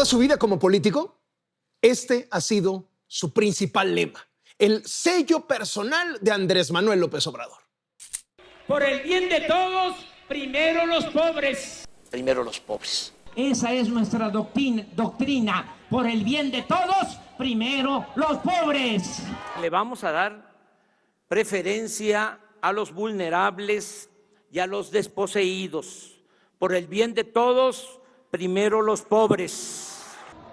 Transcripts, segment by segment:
Toda su vida como político, este ha sido su principal lema, el sello personal de Andrés Manuel López Obrador. Por el bien de todos, primero los pobres. Primero los pobres. Esa es nuestra doctrina. Por el bien de todos, primero los pobres. Le vamos a dar preferencia a los vulnerables y a los desposeídos. Por el bien de todos, primero los pobres.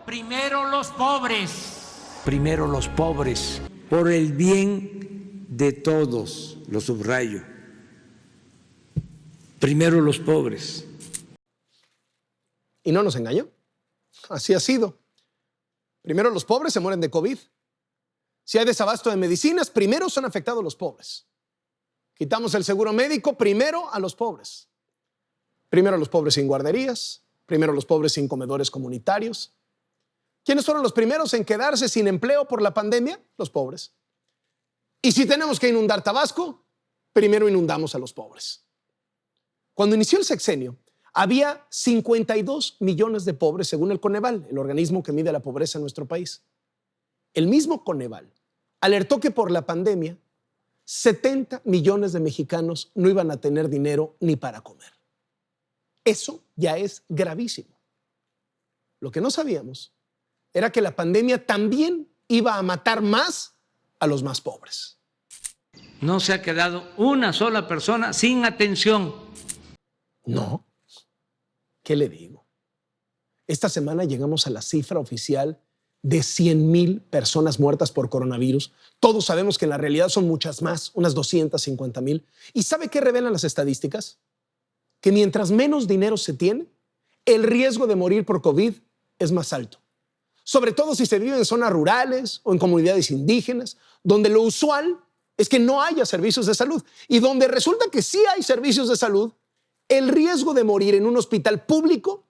Primero los pobres. Primero los pobres. Por el bien de todos, lo subrayo. Primero los pobres. Y no nos engañó. Así ha sido. Primero los pobres se mueren de COVID. Si hay desabasto de medicinas, primero son afectados los pobres. Quitamos el seguro médico, primero a los pobres. Primero los pobres sin guarderías, primero los pobres sin comedores comunitarios. ¿Quiénes fueron los primeros en quedarse sin empleo por la pandemia? Los pobres. Y si tenemos que inundar Tabasco, primero inundamos a los pobres. Cuando inició el sexenio, había 52 millones de pobres según el Coneval, el organismo que mide la pobreza en nuestro país. El mismo Coneval alertó que por la pandemia 70 millones de mexicanos no iban a tener dinero ni para comer. Eso ya es gravísimo. Lo que no sabíamos era que la pandemia también iba a matar más a los más pobres. No se ha quedado una sola persona sin atención. No. ¿Qué le digo? Esta semana llegamos a la cifra oficial de 100,000 personas muertas por coronavirus. Todos sabemos que en la realidad son muchas más, unas 250,000. ¿Y sabe qué revelan las estadísticas? Que mientras menos dinero se tiene, el riesgo de morir por COVID es más alto. Sobre todo si se vive en zonas rurales o en comunidades indígenas, donde lo usual es que no haya servicios de salud y donde resulta que sí hay servicios de salud, el riesgo de morir en un hospital público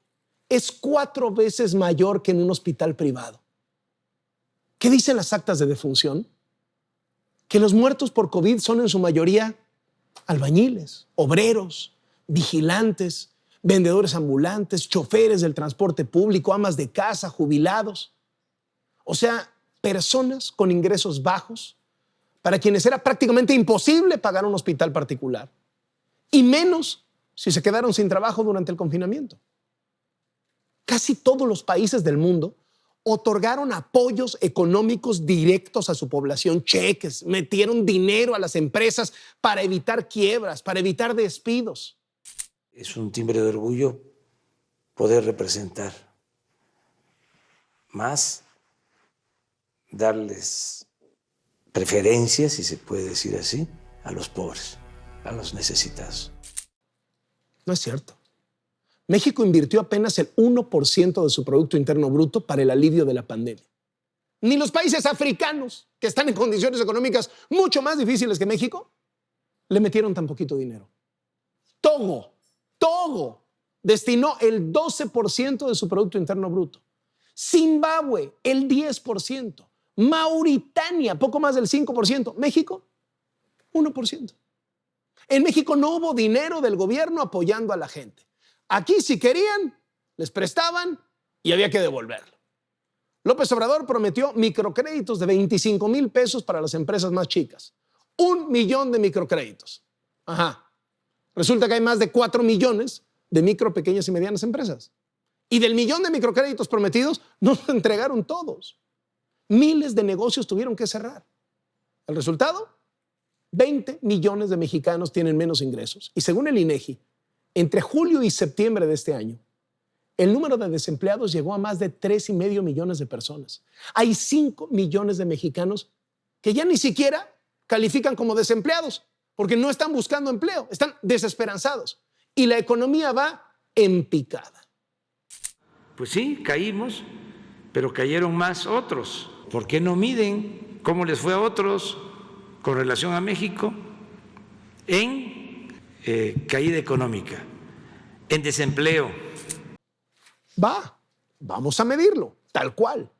es 4 veces mayor que en un hospital privado. ¿Qué dicen las actas de defunción? Que los muertos por COVID son en su mayoría albañiles, obreros, vigilantes, vendedores ambulantes, choferes del transporte público, amas de casa, jubilados. O sea, personas con ingresos bajos para quienes era prácticamente imposible pagar un hospital particular. Y menos si se quedaron sin trabajo durante el confinamiento. Casi todos los países del mundo otorgaron apoyos económicos directos a su población, cheques, metieron dinero a las empresas para evitar quiebras, para evitar despidos. Es un timbre de orgullo poder representar más, darles preferencia, si se puede decir así, a los pobres, a los necesitados. No es cierto. México invirtió apenas el 1% de su Producto Interno Bruto para el alivio de la pandemia. Ni los países africanos, que están en condiciones económicas mucho más difíciles que México, le metieron tan poquito dinero. Togo destinó el 12% de su Producto Interno Bruto. Zimbabue, el 10%. Mauritania, poco más del 5%. México, 1%. En México no hubo dinero del gobierno apoyando a la gente. Aquí, si querían, les prestaban y había que devolverlo. López Obrador prometió microcréditos de 25,000 pesos para las empresas más chicas. 1 millón de microcréditos. Resulta que hay más de 4 millones de micro, pequeñas y medianas empresas. Y del millón de microcréditos prometidos, no se entregaron todos. Miles de negocios tuvieron que cerrar. ¿El resultado? 20 millones de mexicanos tienen menos ingresos. Y según el INEGI, entre julio y septiembre de este año, el número de desempleados llegó a más de 3,5 millones de personas. Hay 5 millones de mexicanos que ya ni siquiera califican como desempleados porque no están buscando empleo, están desesperanzados. Y la economía va en picada. Pues sí, caímos, pero cayeron más otros. ¿Por qué no miden cómo les fue a otros con relación a México en caída económica, en desempleo? Vamos a medirlo, tal cual.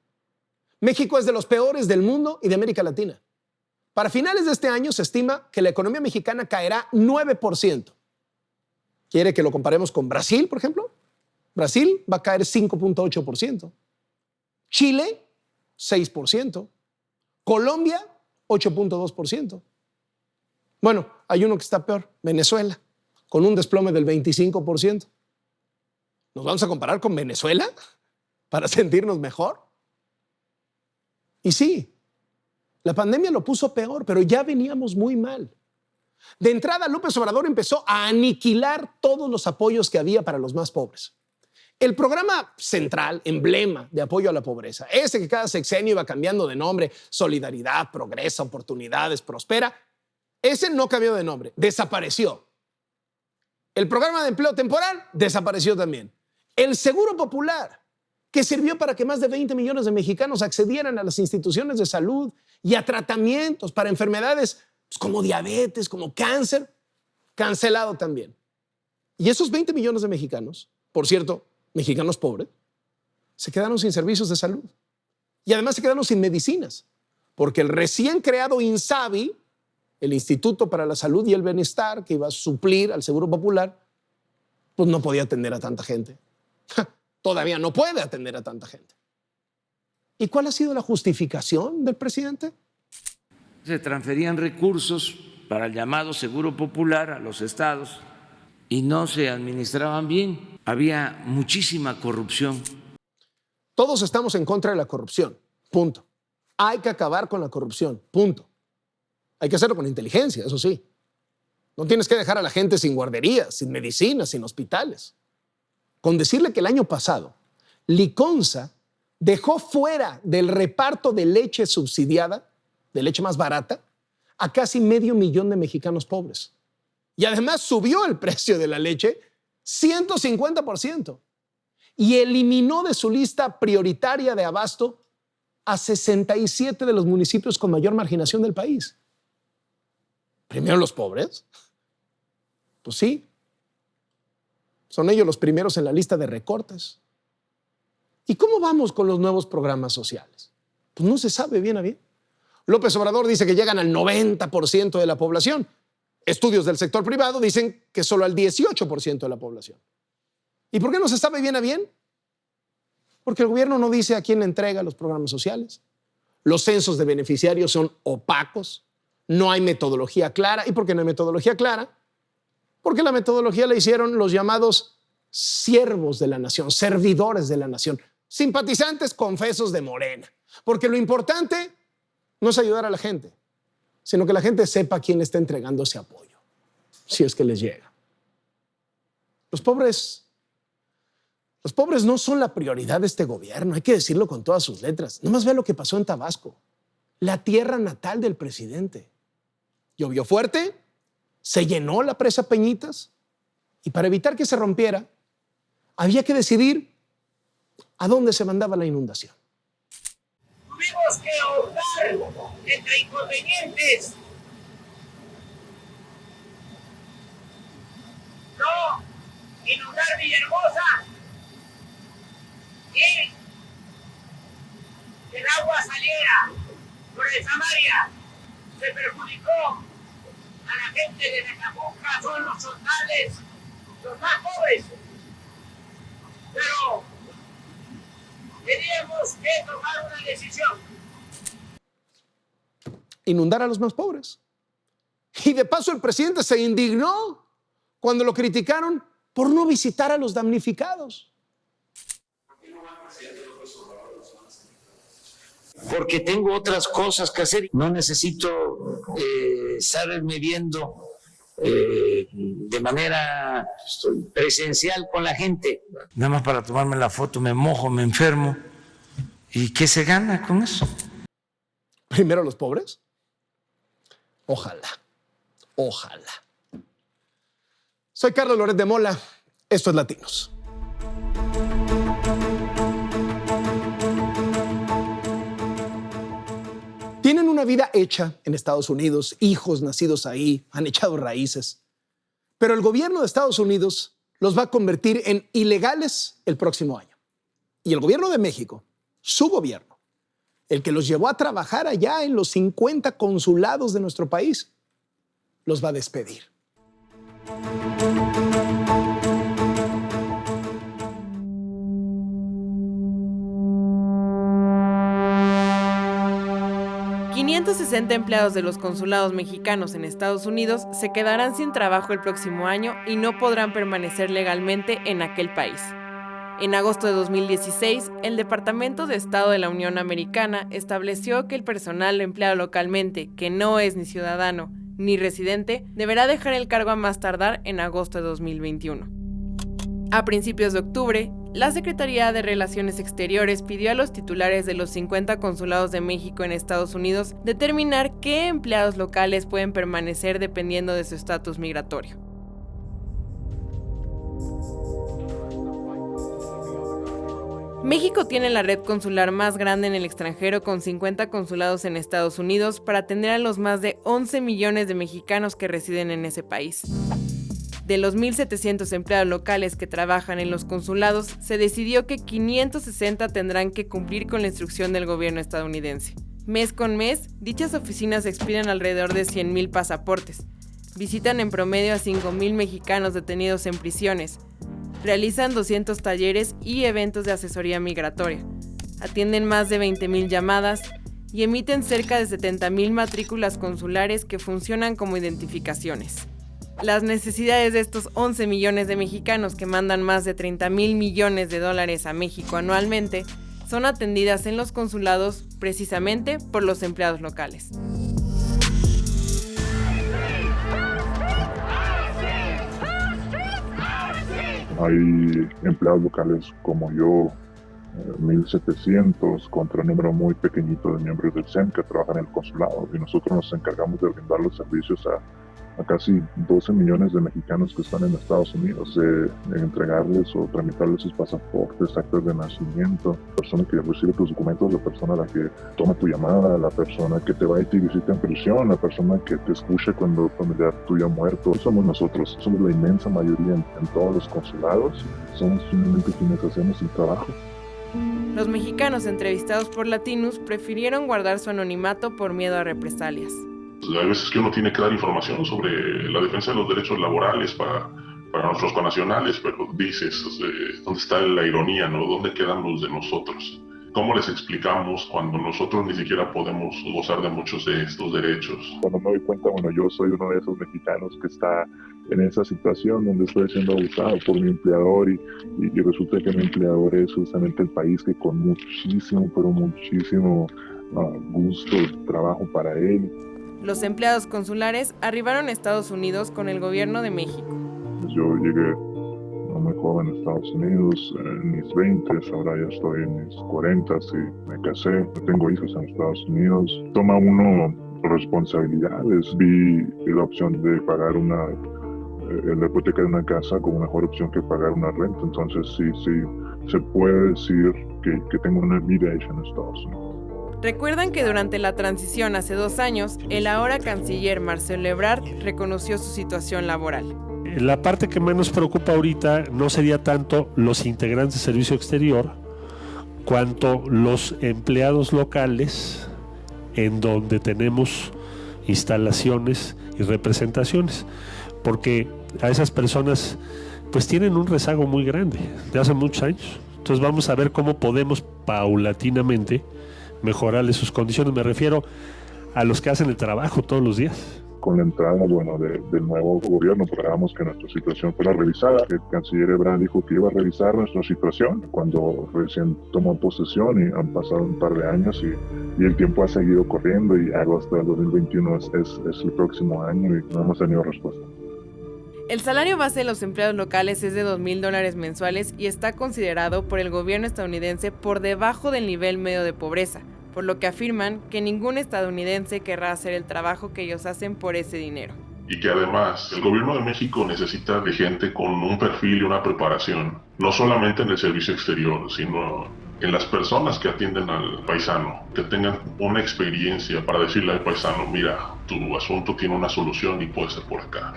México es de los peores del mundo y de América Latina. Para finales de este año se estima que la economía mexicana caerá 9%. ¿Quiere que lo comparemos con Brasil, por ejemplo? Brasil va a caer 5.8%. Chile, 6%. Colombia, 8.2%. Bueno, hay uno que está peor, Venezuela, con un desplome del 25%. ¿Nos vamos a comparar con Venezuela para sentirnos mejor? Y sí, la pandemia lo puso peor, pero ya veníamos muy mal. De entrada, López Obrador empezó a aniquilar todos los apoyos que había para los más pobres. El programa central, emblema de apoyo a la pobreza, ese que cada sexenio iba cambiando de nombre, Solidaridad, Progresa, Oportunidades, Prospera, ese no cambió de nombre, desapareció. El programa de empleo temporal desapareció también. El Seguro Popular, que sirvió para que más de 20 millones de mexicanos accedieran a las instituciones de salud y a tratamientos para enfermedades como diabetes, como cáncer, cancelado también. Y esos 20 millones de mexicanos, por cierto, mexicanos pobres, se quedaron sin servicios de salud. Y además se quedaron sin medicinas, porque el recién creado INSABI, el Instituto para la Salud y el Bienestar, que iba a suplir al Seguro Popular, pues no podía atender a tanta gente. Todavía no puede atender a tanta gente. ¿Y cuál ha sido la justificación del presidente? Se transferían recursos para el llamado Seguro Popular a los estados y no se administraban bien. Había muchísima corrupción. Todos estamos en contra de la corrupción, punto. Hay que acabar con la corrupción, punto. Hay que hacerlo con inteligencia, eso sí. No tienes que dejar a la gente sin guarderías, sin medicinas, sin hospitales. Con decirle que el año pasado, Liconza dejó fuera del reparto de leche subsidiada, de leche más barata, a casi 500,000 de mexicanos pobres. Y además subió el precio de la leche 150% y eliminó de su lista prioritaria de abasto a 67 de los municipios con mayor marginación del país. ¿Primero los pobres? Pues sí. Son ellos los primeros en la lista de recortes. ¿Y cómo vamos con los nuevos programas sociales? Pues no se sabe bien a bien. López Obrador dice que llegan al 90% de la población. Estudios del sector privado dicen que solo al 18% de la población. ¿Y por qué no se sabe bien a bien? Porque el gobierno no dice a quién le entrega los programas sociales. Los censos de beneficiarios son opacos. No hay metodología clara. ¿Y por qué no hay metodología clara? Porque la metodología la hicieron los llamados siervos de la nación, servidores de la nación, simpatizantes confesos de Morena. Porque lo importante no es ayudar a la gente, sino que la gente sepa a quién le está entregando ese apoyo, si es que les llega. Los pobres no son la prioridad de este gobierno, hay que decirlo con todas sus letras. Nomás ve lo que pasó en Tabasco, la tierra natal del presidente. Llovió fuerte, se llenó la presa Peñitas y para evitar que se rompiera, había que decidir a dónde se mandaba la inundación. Tuvimos que optar entre inconvenientes. No inundar Villahermosa y que el agua saliera por el Samaria. Se perjudicó a la gente de Mecabuca, son los chotales, los más pobres. Pero teníamos que tomar una decisión. Inundar a los más pobres. Y de paso el presidente se indignó cuando lo criticaron por no visitar a los damnificados. Porque tengo otras cosas que hacer. No necesito estarme viendo de manera presencial con la gente. Nada más para tomarme la foto me mojo, me enfermo. ¿Y qué se gana con eso? ¿Primero los pobres? Ojalá, ojalá. Soy Carlos Loret de Mola. Esto es Latinos. Tienen una vida hecha en Estados Unidos, hijos nacidos ahí, han echado raíces. Pero el gobierno de Estados Unidos los va a convertir en ilegales el próximo año. Y el gobierno de México, su gobierno, el que los llevó a trabajar allá en los 50 consulados de nuestro país, los va a despedir. 560 empleados de los consulados mexicanos en Estados Unidos se quedarán sin trabajo el próximo año y no podrán permanecer legalmente en aquel país. En agosto de 2016, el Departamento de Estado de la Unión Americana estableció que el personal empleado localmente, que no es ni ciudadano ni residente, deberá dejar el cargo a más tardar en agosto de 2021. A principios de octubre, la Secretaría de Relaciones Exteriores pidió a los titulares de los 50 consulados de México en Estados Unidos determinar qué empleados locales pueden permanecer dependiendo de su estatus migratorio. México tiene la red consular más grande en el extranjero con 50 consulados en Estados Unidos para atender a los más de 11 millones de mexicanos que residen en ese país. De los 1,700 empleados locales que trabajan en los consulados, se decidió que 560 tendrán que cumplir con la instrucción del gobierno estadounidense. Mes con mes, dichas oficinas expiden alrededor de 100,000 pasaportes, visitan en promedio a 5,000 mexicanos detenidos en prisiones, realizan 200 talleres y eventos de asesoría migratoria, atienden más de 20,000 llamadas y emiten cerca de 70,000 matrículas consulares que funcionan como identificaciones. Las necesidades de estos 11 millones de mexicanos que mandan más de 30,000 millones de dólares a México anualmente son atendidas en los consulados precisamente por los empleados locales. Hay empleados locales como yo, 1,700 contra un número muy pequeñito de miembros del CEN que trabajan en el consulado, y nosotros nos encargamos de brindar los servicios a casi 12 millones de mexicanos que están en Estados Unidos, de entregarles o tramitarles sus pasaportes, actas de nacimiento, la persona que recibe tus documentos, la persona a la que toma tu llamada, la persona que te va y te visita en prisión, la persona que te escucha cuando un familiar tuyo ha muerto. Somos nosotros, somos la inmensa mayoría en todos los consulados, somos simplemente quienes hacemos el trabajo. Los mexicanos entrevistados por Latinus prefirieron guardar su anonimato por miedo a represalias. Hay veces que uno tiene que dar información sobre la defensa de los derechos laborales para nuestros connacionales, pero dices, ¿dónde está la ironía, no? ¿Dónde quedan los de nosotros? ¿Cómo les explicamos cuando nosotros ni siquiera podemos gozar de muchos de estos derechos? Cuando me doy cuenta, yo soy uno de esos mexicanos que está en esa situación donde estoy siendo abusado por mi empleador y resulta que mi empleador es justamente el país que con muchísimo, pero muchísimo gusto trabajo para él. Los empleados consulares arribaron a Estados Unidos con el gobierno de México. Yo llegué muy joven a Estados Unidos, en mis 20s, ahora ya estoy en mis 40s y me casé, tengo hijos en Estados Unidos. Toma uno responsabilidades. Vi la opción de pagar la hipoteca de una casa como mejor opción que pagar una renta, entonces sí, se puede decir que tengo una vida hecha en Estados Unidos. Recuerdan que durante la transición hace 2 años, el ahora canciller Marcelo Ebrard reconoció su situación laboral. La parte que más nos preocupa ahorita no sería tanto los integrantes de servicio exterior, cuanto los empleados locales en donde tenemos instalaciones y representaciones, porque a esas personas pues tienen un rezago muy grande de hace muchos años. Entonces vamos a ver cómo podemos paulatinamente mejorarles sus condiciones. Me refiero a los que hacen el trabajo todos los días. Con la entrada del nuevo gobierno programamos que nuestra situación fuera revisada. El canciller Ebrard dijo que iba a revisar nuestra situación cuando recién tomó posesión, y han pasado un par de años y el tiempo ha seguido corriendo, y agosto del 2021 es el próximo año y no hemos tenido respuesta. El salario base de los empleados locales es de $2,000 mensuales y está considerado por el gobierno estadounidense por debajo del nivel medio de pobreza, por lo que afirman que ningún estadounidense querrá hacer el trabajo que ellos hacen por ese dinero. Y que además el gobierno de México necesita de gente con un perfil y una preparación, no solamente en el servicio exterior, sino en las personas que atienden al paisano, que tengan una experiencia para decirle al paisano, mira, tu asunto tiene una solución y puede ser por acá.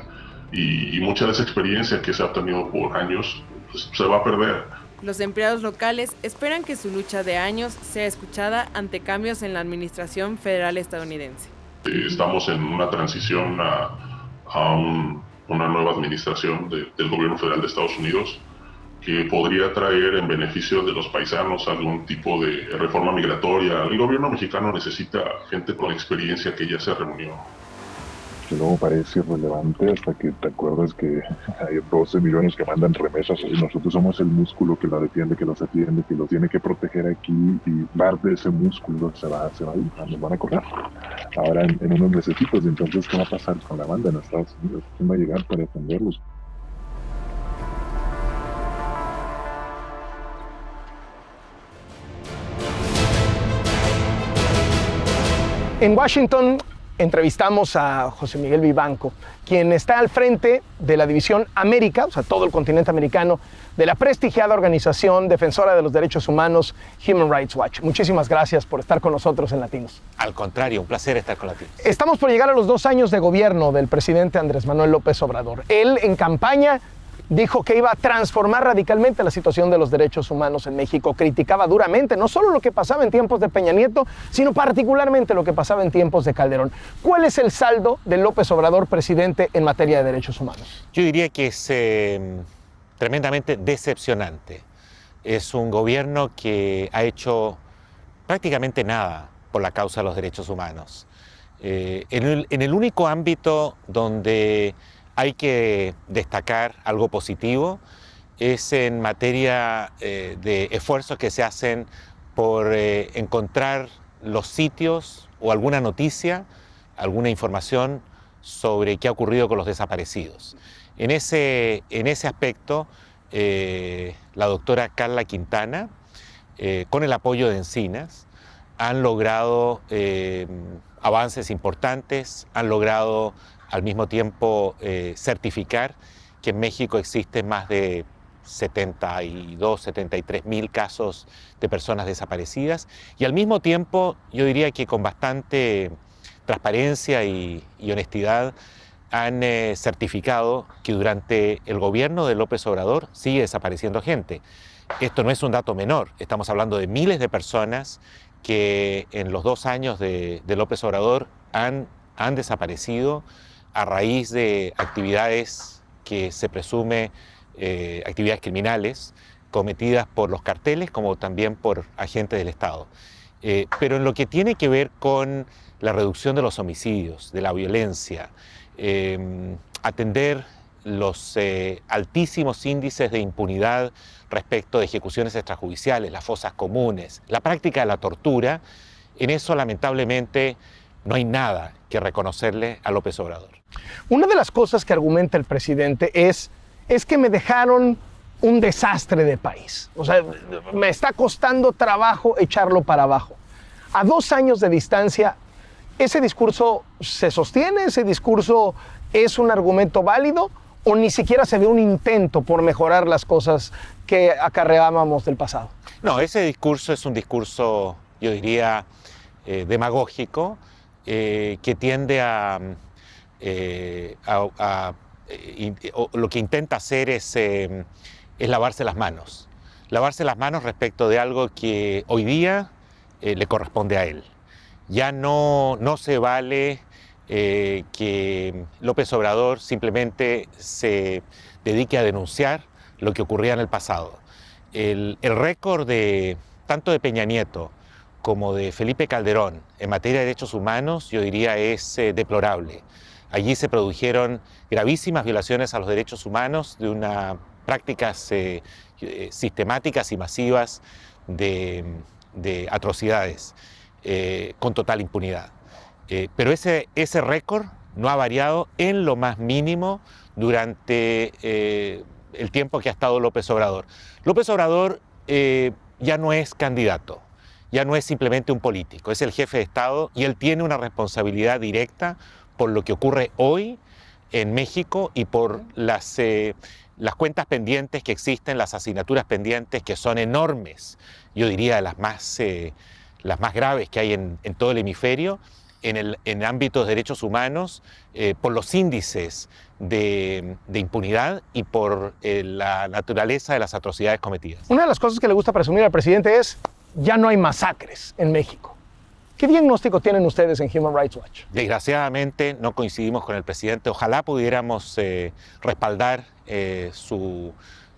Y mucha de esa experiencia que se ha obtenido por años pues, se va a perder. Los empleados locales esperan que su lucha de años sea escuchada ante cambios en la administración federal estadounidense. Estamos en una transición a una nueva administración del gobierno federal de Estados Unidos, que podría traer en beneficio de los paisanos algún tipo de reforma migratoria. El gobierno mexicano necesita gente con experiencia que ya se reunió. Que luego parece irrelevante hasta que te acuerdas que hay 12 millones que mandan remesas y nosotros somos el músculo que la defiende, que los atiende, que los tiene que proteger aquí, y parte de ese músculo se va a ir, nos van a correr ahora en unos mesecitos. Entonces, ¿qué va a pasar con la banda en Estados Unidos? ¿Quién va a llegar para defenderlos? En Washington entrevistamos a José Miguel Vivanco, quien está al frente de la División América, o sea, todo el continente americano, de la prestigiada organización defensora de los derechos humanos Human Rights Watch. Muchísimas gracias por estar con nosotros en Latinos. Al contrario, un placer estar con Latinos. Estamos por llegar a los 2 años de gobierno del presidente Andrés Manuel López Obrador. Él, en campaña, dijo que iba a transformar radicalmente la situación de los derechos humanos en México. Criticaba duramente no solo lo que pasaba en tiempos de Peña Nieto, sino particularmente lo que pasaba en tiempos de Calderón. ¿Cuál es el saldo de López Obrador, presidente, en materia de derechos humanos? Yo diría que es tremendamente decepcionante. Es un gobierno que ha hecho prácticamente nada por la causa de los derechos humanos. En el único ámbito donde hay que destacar algo positivo es en materia de esfuerzos que se hacen por encontrar los sitios o alguna noticia, alguna información sobre qué ha ocurrido con los desaparecidos. En ese aspecto, la doctora Carla Quintana, con el apoyo de Encinas, han logrado avances importantes, han logrado al mismo tiempo certificar que en México existen más de 72, 73 mil casos de personas desaparecidas, y al mismo tiempo yo diría que con bastante transparencia y honestidad han certificado que durante el gobierno de López Obrador sigue desapareciendo gente. Esto no es un dato menor, estamos hablando de miles de personas que en los 2 años de López Obrador han desaparecido a raíz de actividades que se presume actividades criminales cometidas por los carteles como también por agentes del Estado. Pero en lo que tiene que ver con la reducción de los homicidios, de la violencia, atender los altísimos índices de impunidad respecto de ejecuciones extrajudiciales, las fosas comunes, la práctica de la tortura, en eso lamentablemente no hay nada que reconocerle a López Obrador. Una de las cosas que argumenta el presidente es que me dejaron un desastre de país. O sea, me está costando trabajo echarlo para abajo. A 2 años de distancia, ¿ese discurso se sostiene? ¿Ese discurso es un argumento válido? ¿O ni siquiera se ve un intento por mejorar las cosas que acarreábamos del pasado? No, ese discurso es un discurso, yo diría, demagógico, que tiende lo que intenta hacer es lavarse las manos. Lavarse las manos respecto de algo que hoy día le corresponde a él. Ya no se vale que López Obrador simplemente se dedique a denunciar lo que ocurría en el pasado. El récord tanto de Peña Nieto como de Felipe Calderón en materia de derechos humanos, yo diría, es deplorable. Allí se produjeron gravísimas violaciones a los derechos humanos de unas prácticas sistemáticas y masivas de atrocidades con total impunidad. Pero ese récord no ha variado en lo más mínimo durante el tiempo que ha estado López Obrador. López Obrador ya no es candidato, ya no es simplemente un político, es el jefe de Estado y él tiene una responsabilidad directa por lo que ocurre hoy en México y por las cuentas pendientes que existen, las asignaturas pendientes que son enormes, yo diría las más graves que hay en todo el hemisferio, en ámbitos de derechos humanos, por los índices de impunidad y por la naturaleza de las atrocidades cometidas. Una de las cosas que le gusta presumir al presidente es: ya no hay masacres en México. ¿Qué diagnóstico tienen ustedes en Human Rights Watch? Desgraciadamente no coincidimos con el presidente. Ojalá pudiéramos respaldar su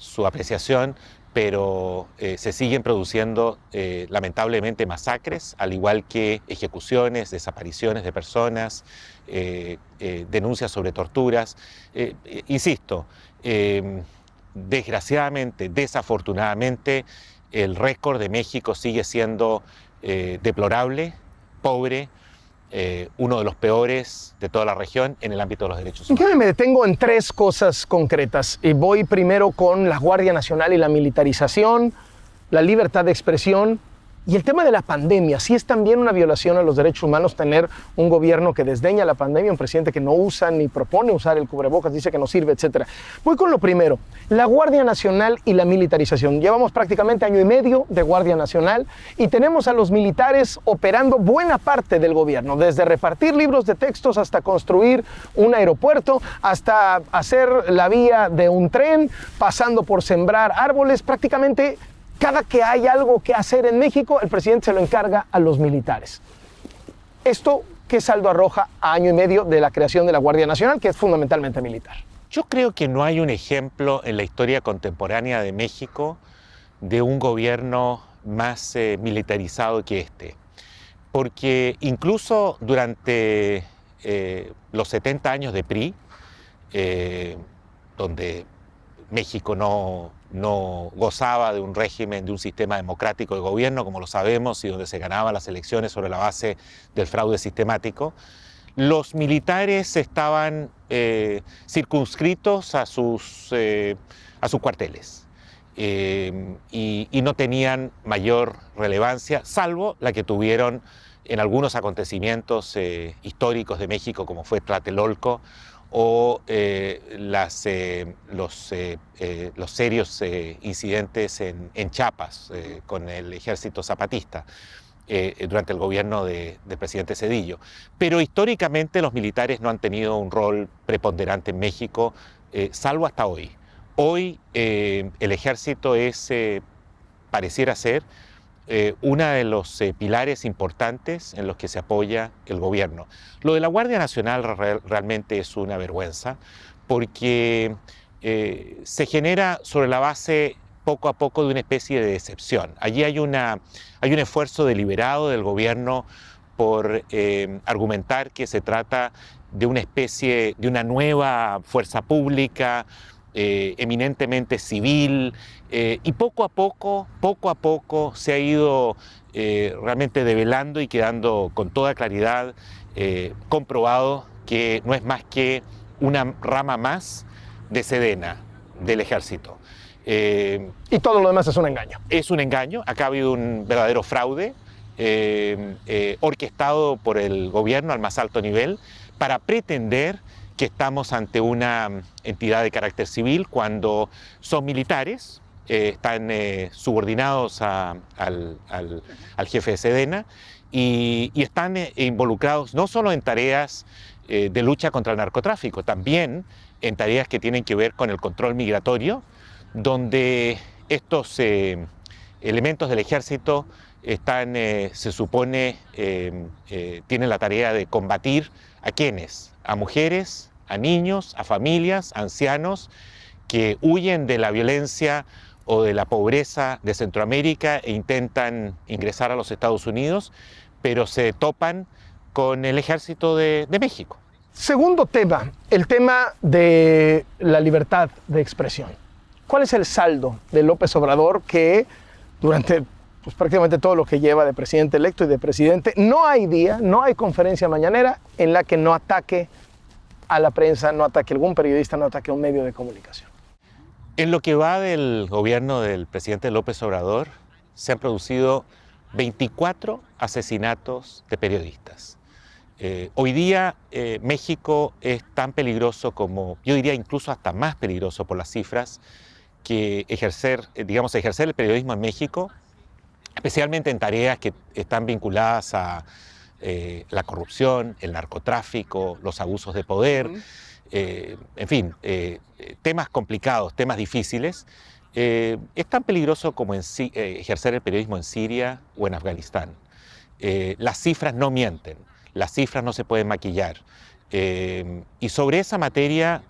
su apreciación, pero se siguen produciendo lamentablemente masacres, al igual que ejecuciones, desapariciones de personas, denuncias sobre torturas. Insisto, desgraciadamente, desafortunadamente, el récord de México sigue siendo deplorable, pobre, uno de los peores de toda la región en el ámbito de los derechos humanos. Me detengo en 3 cosas concretas y voy primero con la Guardia Nacional y la militarización, la libertad de expresión y el tema de la pandemia. Sí es también una violación a los derechos humanos tener un gobierno que desdeña la pandemia, un presidente que no usa ni propone usar el cubrebocas, dice que no sirve, etc. Voy con lo primero, la Guardia Nacional y la militarización. Llevamos prácticamente año y medio de Guardia Nacional y tenemos a los militares operando buena parte del gobierno, desde repartir libros de textos hasta construir un aeropuerto, hasta hacer la vía de un tren, pasando por sembrar árboles. Prácticamente cada que hay algo que hacer en México, el presidente se lo encarga a los militares. ¿Esto qué saldo arroja a año y medio de la creación de la Guardia Nacional, que es fundamentalmente militar? Yo creo que no hay un ejemplo en la historia contemporánea de México de un gobierno más militarizado que este. Porque incluso durante los 70 años de PRI, donde México no gozaba de un régimen, de un sistema democrático de gobierno, como lo sabemos, y donde se ganaban las elecciones sobre la base del fraude sistemático, los militares estaban circunscritos a sus cuarteles y no tenían mayor relevancia, salvo la que tuvieron en algunos acontecimientos históricos de México, como fue Tlatelolco, o los serios incidentes en Chiapas con el ejército zapatista durante el gobierno del presidente Zedillo. Pero históricamente los militares no han tenido un rol preponderante en México, salvo hasta hoy. Hoy el ejército pareciera ser uno de los pilares importantes en los que se apoya el gobierno. Lo de la Guardia Nacional realmente es una vergüenza porque se genera sobre la base poco a poco de una especie de decepción. Allí hay un esfuerzo deliberado del gobierno por argumentar que se trata de una especie de una nueva fuerza pública eminentemente civil, y poco a poco se ha ido realmente develando y quedando con toda claridad comprobado que no es más que una rama más de Sedena, del ejército. Y todo lo demás es un engaño. Es un engaño. Acá ha habido un verdadero fraude orquestado por el gobierno al más alto nivel para pretender que estamos ante una entidad de carácter civil cuando son militares, están subordinados al jefe de Sedena y están involucrados no solo en tareas de lucha contra el narcotráfico, también en tareas que tienen que ver con el control migratorio, donde estos elementos del ejército están, se supone, tienen la tarea de combatir ¿a quiénes? A mujeres, a niños, a familias, a ancianos que huyen de la violencia o de la pobreza de Centroamérica e intentan ingresar a los Estados Unidos, pero se topan con el ejército de México. Segundo tema, el tema de la libertad de expresión. ¿Cuál es el saldo de López Obrador que durante prácticamente todo lo que lleva de presidente electo y de presidente, no hay día, no hay conferencia mañanera en la que no ataque a la prensa, no ataque a algún periodista, no ataque a un medio de comunicación? En lo que va del gobierno del presidente López Obrador, se han producido 24 asesinatos de periodistas. Hoy día México es tan peligroso como, yo diría incluso hasta más peligroso por las cifras, que ejercer el periodismo en México, especialmente en tareas que están vinculadas a la corrupción, el narcotráfico, los abusos de poder, en fin, temas complicados, temas difíciles. Es tan peligroso como ejercer el periodismo en Siria o en Afganistán. Las cifras no mienten, las cifras no se pueden maquillar. Y sobre esa materia,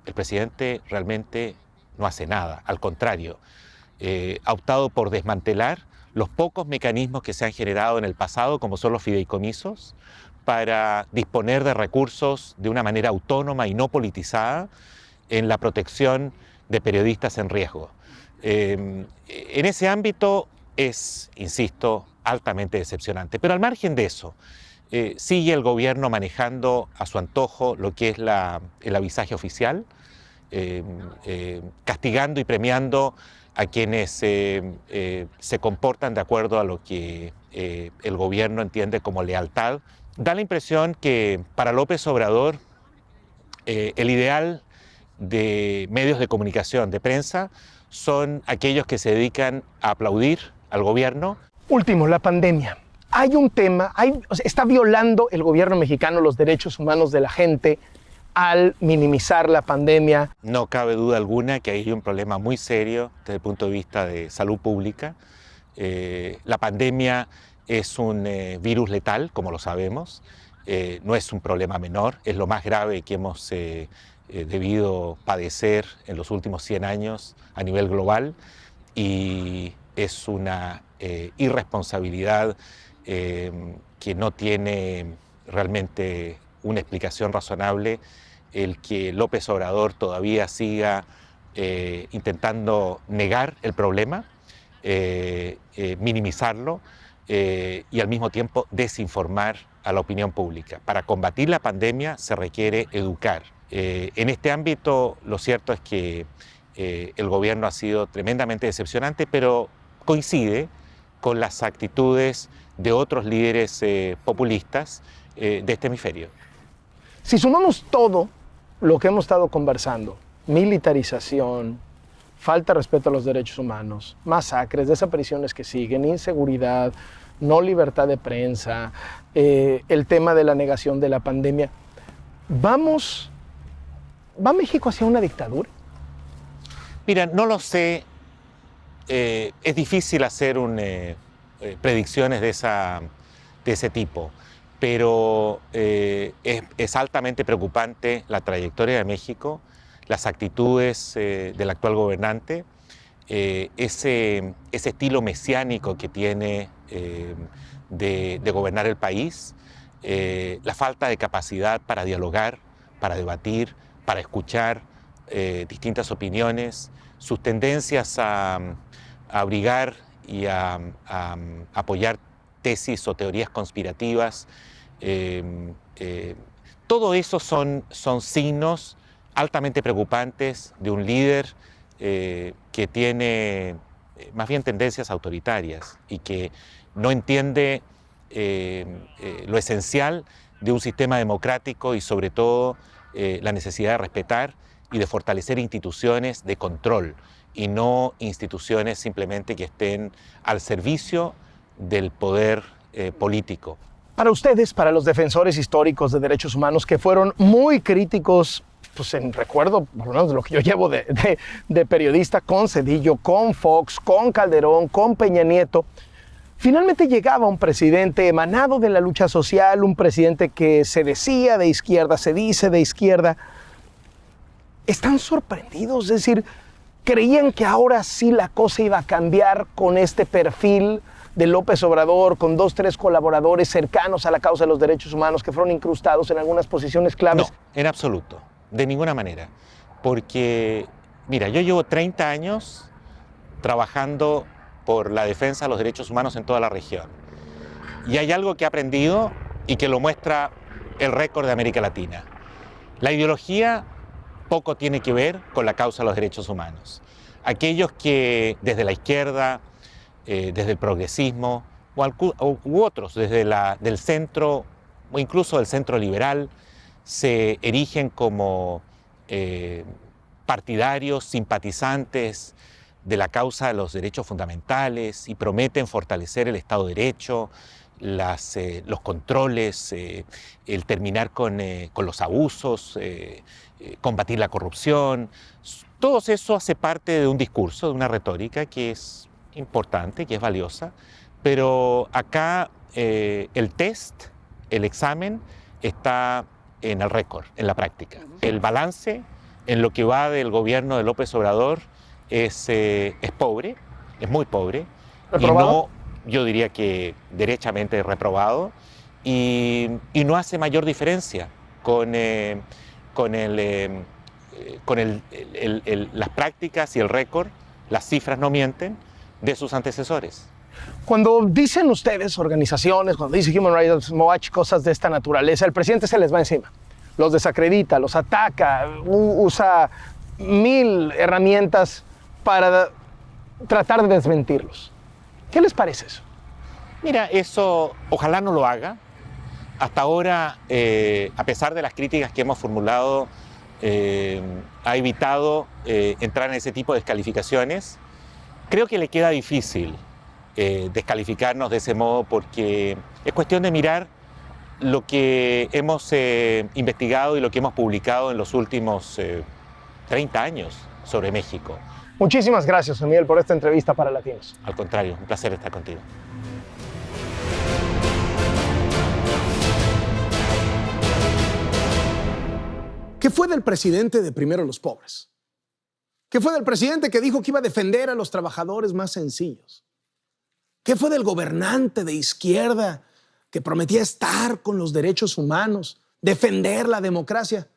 el presidente realmente no hace nada, al contrario, ha optado por desmantelar los pocos mecanismos que se han generado en el pasado, como son los fideicomisos, para disponer de recursos de una manera autónoma y no politizada en la protección de periodistas en riesgo. En ese ámbito es, insisto, altamente decepcionante. Pero al margen de eso, sigue el gobierno manejando a su antojo lo que es el avisaje oficial, castigando y premiando a quienes se comportan de acuerdo a lo que el gobierno entiende como lealtad. Da la impresión que para López Obrador el ideal de medios de comunicación, de prensa, son aquellos que se dedican a aplaudir al gobierno. Último, la pandemia. Hay un tema, está violando el gobierno mexicano los derechos humanos de la gente al minimizar la pandemia. No cabe duda alguna que hay un problema muy serio desde el punto de vista de salud pública. La pandemia es un virus letal, como lo sabemos. No es un problema menor, es lo más grave que hemos debido padecer en los últimos 100 años a nivel global, y es una irresponsabilidad que no tiene realmente una explicación razonable el que López Obrador todavía siga intentando negar el problema, minimizarlo y al mismo tiempo desinformar a la opinión pública. Para combatir la pandemia se requiere educar. En este ámbito lo cierto es que el gobierno ha sido tremendamente decepcionante, pero coincide con las actitudes de otros líderes populistas de este hemisferio. Si sumamos todo lo que hemos estado conversando, militarización, falta de respeto a los derechos humanos, masacres, desapariciones que siguen, inseguridad, no libertad de prensa, el tema de la negación de la pandemia, ¿va México hacia una dictadura? Mira, no lo sé. Es difícil hacer predicciones de ese tipo, pero es altamente preocupante la trayectoria de México, las actitudes del actual gobernante, ese estilo mesiánico que tiene de gobernar el país, la falta de capacidad para dialogar, para debatir, para escuchar distintas opiniones, sus tendencias a abrigar y a apoyar tesis o teorías conspirativas. Todo eso son signos altamente preocupantes de un líder que tiene más bien tendencias autoritarias y que no entiende lo esencial de un sistema democrático y sobre todo la necesidad de respetar y de fortalecer instituciones de control y no instituciones simplemente que estén al servicio del poder político. Para ustedes, para los defensores históricos de derechos humanos que fueron muy críticos, pues en recuerdo, por lo menos de lo que yo llevo de periodista, con Zedillo, con Fox, con Calderón, con Peña Nieto, finalmente llegaba un presidente emanado de la lucha social, un presidente que se decía de izquierda, se dice de izquierda. ¿Están sorprendidos? Es decir, ¿creían que ahora sí la cosa iba a cambiar con este perfil de López Obrador, con 2, 3 colaboradores cercanos a la causa de los derechos humanos que fueron incrustados en algunas posiciones claves? No, en absoluto, de ninguna manera. Porque, mira, yo llevo 30 años trabajando por la defensa de los derechos humanos en toda la región. Y hay algo que he aprendido y que lo muestra el récord de América Latina. La ideología poco tiene que ver con la causa de los derechos humanos. Aquellos que desde la izquierda, desde el progresismo, u otros desde del centro, o incluso del centro liberal, se erigen como partidarios, simpatizantes de la causa de los derechos fundamentales y prometen fortalecer el Estado de Derecho, los controles, el terminar con los abusos, combatir la corrupción. Todo eso hace parte de un discurso, de una retórica que es importante, que es valiosa, pero acá el test, el examen, está en el récord, en la práctica. El balance en lo que va del gobierno de López Obrador es pobre, es muy pobre. ¿Reprobado? Y no, yo diría que derechamente reprobado, y no hace mayor diferencia con las prácticas y el récord, las cifras no mienten, de sus antecesores. Cuando dicen ustedes, organizaciones, cuando dice Human Rights Watch, cosas de esta naturaleza, el presidente se les va encima. Los desacredita, los ataca, usa 1000 herramientas para tratar de desmentirlos. ¿Qué les parece eso? Mira, eso ojalá no lo haga. Hasta ahora, a pesar de las críticas que hemos formulado, ha evitado entrar en ese tipo de descalificaciones. Creo que le queda difícil descalificarnos de ese modo, porque es cuestión de mirar lo que hemos investigado y lo que hemos publicado en los últimos 30 años sobre México. Muchísimas gracias, Miguel, por esta entrevista para Latinos. Al contrario, un placer estar contigo. ¿Qué fue del presidente de Primero los Pobres? ¿Qué fue del presidente que dijo que iba a defender a los trabajadores más sencillos? ¿Qué fue del gobernante de izquierda que prometía estar con los derechos humanos, defender la democracia?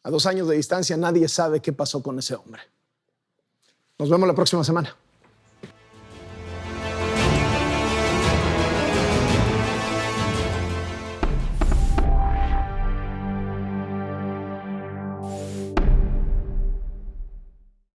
A 2 años de distancia nadie sabe qué pasó con ese hombre. Nos vemos la próxima semana.